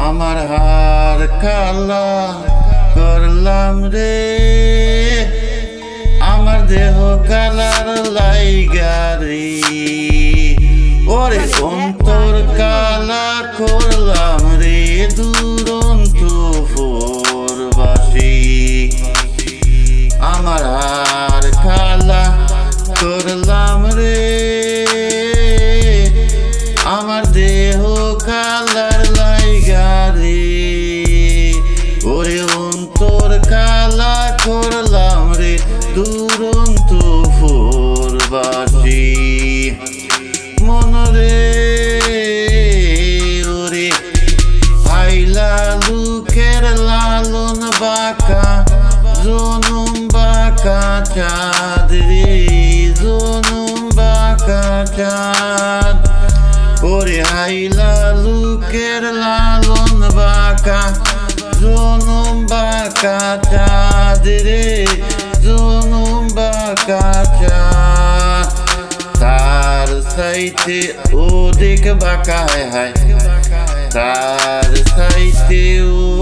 আমার হার কালা করলাম রে, আমার দেহ কালার লাইগারি, ওরে অন্তর কালা করলাম রে দুরন্ত ফোরবাসী। আমার হার কালা করলাম রে, আমার দেহ কালার লাইগারি, ওরে অন্তর কালা করলাম রে দুরন্ত ফোরবাসী। মনরে ওরে আইলা লুকের লালন বাঁকা, জনম বাঁকা চাঁদ রে, জনম বাঁকা চাঁদ, ওরে আইলা লুকের লালন বাঁকা, জনম বাঁকা চাঁদ রে, জনম বাঁকা চাঁদ। তার সাইতে অধিক বাঁকা হায়, তার সাইতে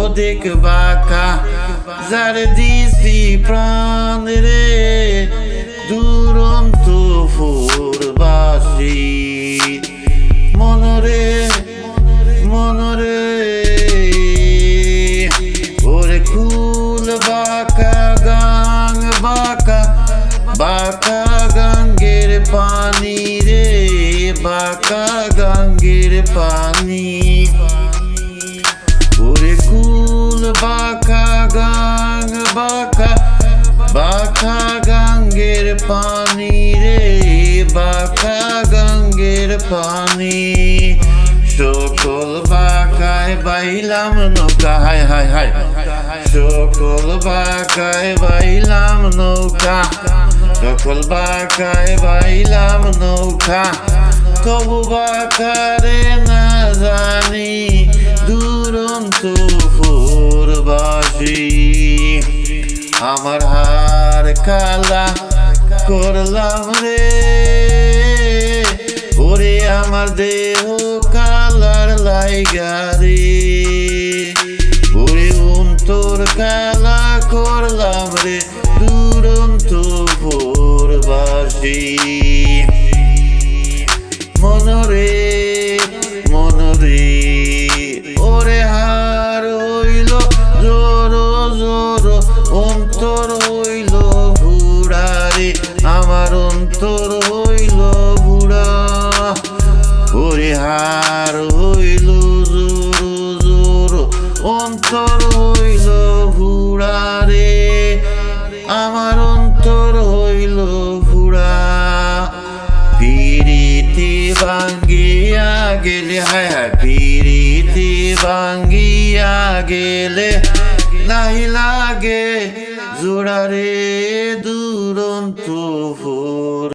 অধিক বাঁকা, যার দিছি প্রাণ রে দুরন্ত ফোরবাসী। মনরে মনরে ওরে কুল বাঁকা গাং বাঁকা, বাঁকা গাঙ্গের পানি রে, বাঁকা গাঙ্গের পানি, ওরে কুল বাঁকা গাং বাঁকা, বাঁকা গাঙ্গের পানি রে, বাঁকা গাঙ্গের পানি। সকল বাঁকায় বাইলাম নৌকা, হায় হায় হায়, সকল বাঁকায় বাইলাম নৌকা, সকল বাঁকায় বাইলাম নৌকা, তবু বাঁকারে না জানি দুরন্ত ফোরবাসী। আমার হার কালা করলাম রে, ওরে আমার দেহ কালার লাইগারি, ওরে অন্তর কালা করলাম রে দুরন্ত ফোরবাসী। মনরে মনরে ওরে হার হইল জোরো জোরো, অন্তর হইল ভুড়ারে, আমার অন্তর হইল ভুড়া, ওরে হার হইল জোরো জোরো, অন্তর হইল ভুড়ারে, আমার অন্তর হইল ভুড়া। পিরিতি ভাঙ্গিয়া গেলে, হায় হায়, পিরিতি ভাঙ্গিয়া গেলে নাই লাগে জোড়ারে দুরন্ত ফোর।